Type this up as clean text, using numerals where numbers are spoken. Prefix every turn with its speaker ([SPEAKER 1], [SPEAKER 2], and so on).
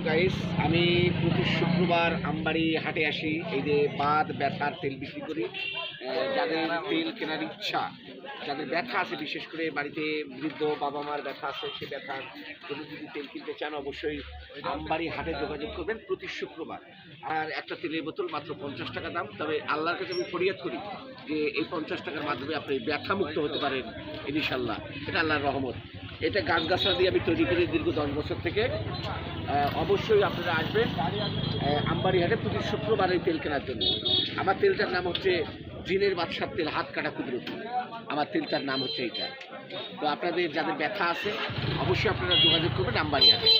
[SPEAKER 1] Guys, আমি প্রতি শুক্রবার আমবাড়ি হাটে আসি। এই যে বাদ ব্যথার তেল বিক্রি করি। যাদের তেল কেনার ইচ্ছা, যাদের ব্যথা আছে, বিশেষ করে বাড়িতে বৃদ্ধ বাবা মার ব্যথা আছে, সে ব্যথার জন্য যদি তেল কিনতে চান অবশ্যই আমবাড়ি হাটে যোগাযোগ করবেন প্রতি শুক্রবার। আর একটা তেলের বোতল মাত্র 50 টাকা দাম। তবে আল্লাহর কাছে আমি ফরিয়াদ করি যে এই 50 টাকার মাধ্যমে আপনি ব্যথামুক্ত হতে পারেন ইনশাল্লাহ। এটা আল্লাহর রহমত। এটা গাছগাছরা দিয়ে আমি তৈরি করি দীর্ঘ 10 বছর থেকে। অবশ্যই আপনারা আসবেন আমবাড়ি হাটে প্রতি শুক্রবার এই তেল কেনার জন্য। আমার তেলটার নাম হচ্ছে জিনের বাদশার তেল, হাত কাটা কুদরতি। আমার তেলটার নাম হচ্ছে এইটা। তো আপনাদের যাদের ব্যথা আছে অবশ্যই আপনারা যোগাযোগ করবেন আমবাড়ি হাটে।